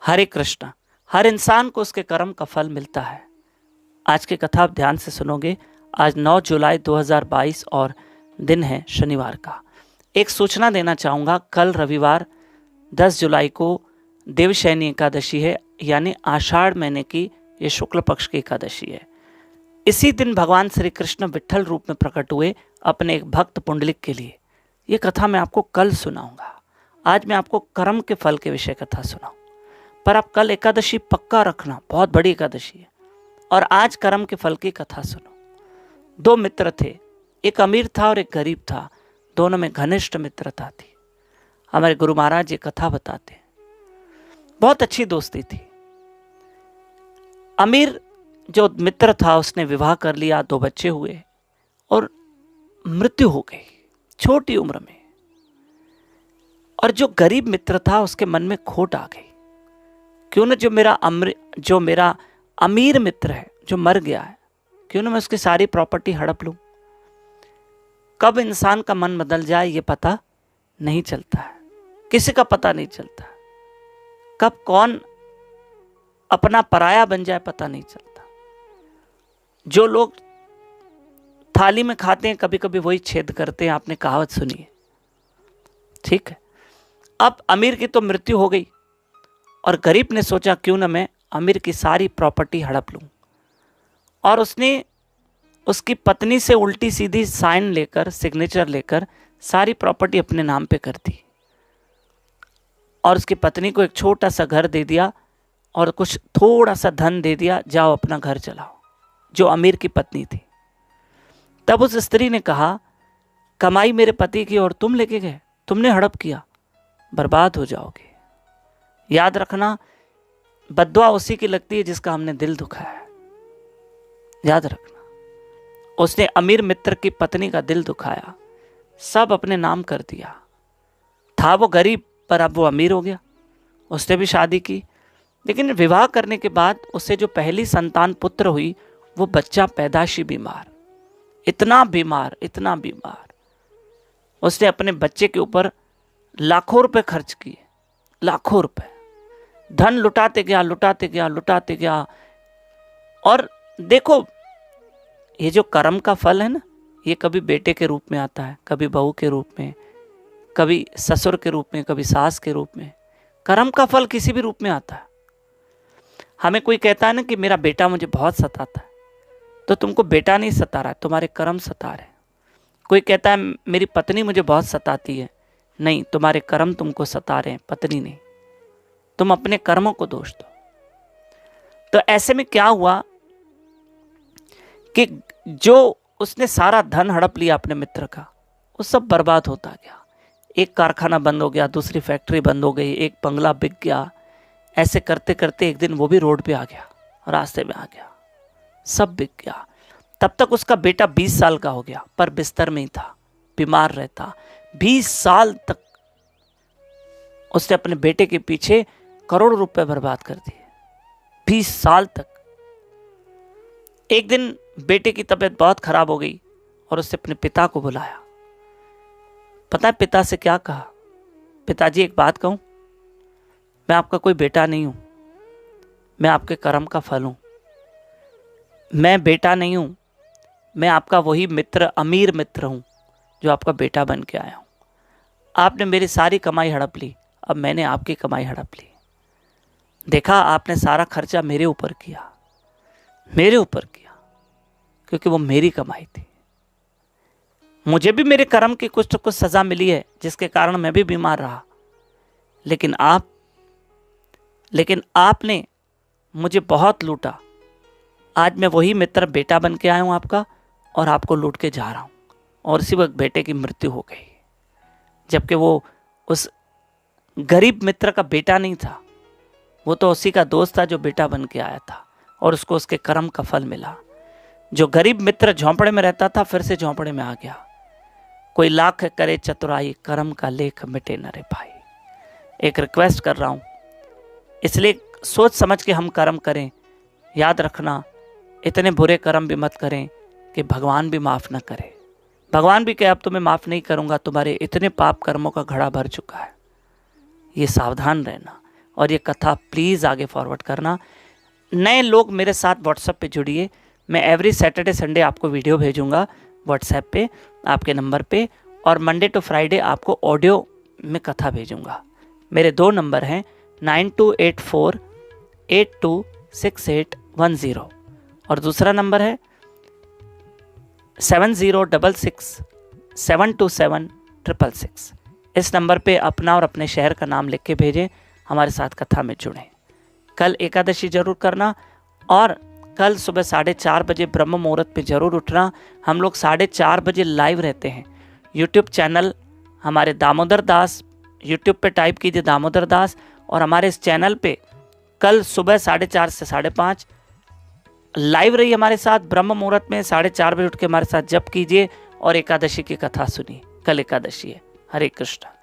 हरे कृष्ण। हर इंसान को उसके कर्म का फल मिलता है। आज की कथा आप ध्यान से सुनोगे। आज 9 जुलाई 2022 और दिन है शनिवार का। एक सूचना देना चाहूँगा, कल रविवार 10 जुलाई को देवशयनी एकादशी है, यानी आषाढ़ महीने की ये शुक्ल पक्ष की एकादशी है। इसी दिन भगवान श्री कृष्ण विट्ठल रूप में प्रकट हुए अपने एक भक्त पुंडलिक के लिए। ये कथा मैं आपको कल सुनाऊंगा। आज मैं आपको कर्म के फल के विषय कथा सुनाऊं, पर आप कल एकादशी पक्का रखना, बहुत बड़ी एकादशी है। और आज कर्म के फल की कथा सुनो। 2 मित्र थे, एक अमीर था और एक गरीब था। दोनों में घनिष्ठ मित्रता थी। हमारे गुरु महाराज ये कथा बताते हैं। बहुत अच्छी दोस्ती थी। अमीर जो मित्र था उसने विवाह कर लिया, 2 बच्चे हुए और मृत्यु हो गई छोटी उम्र में। और जो गरीब मित्र था उसके मन में खोट आ गई, क्यों ना जो मेरा अमीर मित्र है जो मर गया है, क्यों ना मैं उसकी सारी प्रॉपर्टी हड़प लूं। कब इंसान का मन बदल जाए ये पता नहीं चलता है, किसी का पता नहीं चलता। कब कौन अपना पराया बन जाए पता नहीं चलता। जो लोग थाली में खाते हैं कभी कभी वही छेद करते हैं, आपने कहावत सुनी है, ठीक है। अब अमीर की तो मृत्यु हो गई और गरीब ने सोचा क्यों ना मैं अमीर की सारी प्रॉपर्टी हड़प लूं। और उसने उसकी पत्नी से उल्टी सीधी साइन लेकर, सिग्नेचर लेकर सारी प्रॉपर्टी अपने नाम पे कर दी। और उसकी पत्नी को एक छोटा सा घर दे दिया और कुछ थोड़ा सा धन दे दिया, जाओ अपना घर चलाओ, जो अमीर की पत्नी थी। तब उस स्त्री ने कहा, कमाई मेरे पति की और तुम लेके गए, तुमने हड़प किया, बर्बाद हो जाओगे। याद रखना, बद्दुआ उसी की लगती है जिसका हमने दिल दुखाया है। याद रखना, उसने अमीर मित्र की पत्नी का दिल दुखाया, सब अपने नाम कर दिया। था वो गरीब पर अब वो अमीर हो गया। उसने भी शादी की, लेकिन विवाह करने के बाद उससे जो पहली संतान पुत्र हुई वो बच्चा पैदाशी बीमार, इतना बीमार। उसने अपने बच्चे के ऊपर लाखों रुपए खर्च किए, लाखों रुपए। धन लुटाते गया। और देखो, ये जो कर्म का फल है ना, ये कभी बेटे के रूप में आता है, कभी बहू के रूप में, कभी ससुर के रूप में, कभी सास के रूप में। कर्म का फल किसी भी रूप में आता है। हमें कोई कहता है ना कि मेरा बेटा मुझे बहुत सताता है, तो तुमको बेटा नहीं सता रहा है, तुम्हारे कर्म सता रहे हैं। कोई कहता है मेरी पत्नी मुझे बहुत सताती है, नहीं, तुम्हारे कर्म तुमको सता रहे हैं, पत्नी नहीं। तुम अपने कर्मों को दोष दो। तो ऐसे में क्या हुआ कि जो उसने सारा धन हड़प लिया अपने मित्र का, वो सब बर्बाद होता गया। एक कारखाना बंद हो गया, दूसरी फैक्ट्री बंद हो गई, एक बंगला बिक गया। ऐसे करते करते एक दिन वो भी रोड पे आ गया, रास्ते में आ गया, सब बिक गया। तब तक उसका बेटा 20 साल का हो गया, पर बिस्तर में ही था, बीमार रहता। 20 साल तक उसने अपने बेटे के पीछे करोड़ों रुपए बर्बाद कर दिए, 20 साल तक। एक दिन बेटे की तबीयत बहुत खराब हो गई और उसने अपने पिता को बुलाया। पता है पिता से क्या कहा? पिताजी, एक बात कहूं, मैं आपका कोई बेटा नहीं हूं, मैं आपके कर्म का फल हूं। मैं बेटा नहीं हूं, मैं आपका वही मित्र, अमीर मित्र हूं, जो आपका बेटा बन के आया हूं। आपने मेरी सारी कमाई हड़प ली, अब मैंने आपकी कमाई हड़प ली। देखा, आपने सारा खर्चा मेरे ऊपर किया, क्योंकि वो मेरी कमाई थी। मुझे भी मेरे कर्म की कुछ तो कुछ सजा मिली है, जिसके कारण मैं भी बीमार रहा। लेकिन आपने मुझे बहुत लूटा। आज मैं वही मित्र, बेटा बन के आया हूं आपका, और आपको लूट के जा रहा हूं। और इसी वक्त बेटे की मृत्यु हो गई, जबकि वो उस गरीब मित्र का बेटा नहीं था, वो तो उसी का दोस्त था जो बेटा बन के आया था, और उसको उसके कर्म का फल मिला। जो गरीब मित्र झोंपड़े में रहता था, फिर से झोंपड़े में आ गया। कोई लाख करे चतुराई, कर्म का लेख मिटे न रे भाई। एक रिक्वेस्ट कर रहा हूं, इसलिए सोच समझ के हम कर्म करें। याद रखना, इतने बुरे कर्म भी मत करें कि भगवान भी माफ न करे। भगवान भी कहे अब तुम्हें माफ नहीं करूंगा, तुम्हारे इतने पाप कर्मों का घड़ा भर चुका है। ये सावधान रहना। और ये कथा प्लीज़ आगे फॉरवर्ड करना। नए लोग मेरे साथ व्हाट्सएप पे जुड़िए। मैं एवरी सैटरडे संडे आपको वीडियो भेजूंगा व्हाट्सएप पे आपके नंबर पे, और मंडे टू फ्राइडे आपको ऑडियो में कथा भेजूंगा। मेरे 2 नंबर हैं 9284826810 और दूसरा नंबर है 7066727666। इस नंबर पे अपना और अपने शहर का नाम लिख के भेजें, हमारे साथ कथा में जुड़ें। कल एकादशी जरूर करना और कल सुबह 4:30 बजे ब्रह्म मुहूर्त पे जरूर उठना। हम लोग 4:30 बजे लाइव रहते हैं। यूट्यूब चैनल हमारे दामोदर दास, यूट्यूब पे टाइप कीजिए दामोदर दास, और हमारे इस चैनल पे कल सुबह 4:30 से 5:30 लाइव रहिए हमारे साथ ब्रह्म मुहूर्त में। 4:30 बजे उठ के हमारे साथ जप कीजिए और एकादशी की कथा सुनिए। कल एकादशी है। हरे कृष्ण।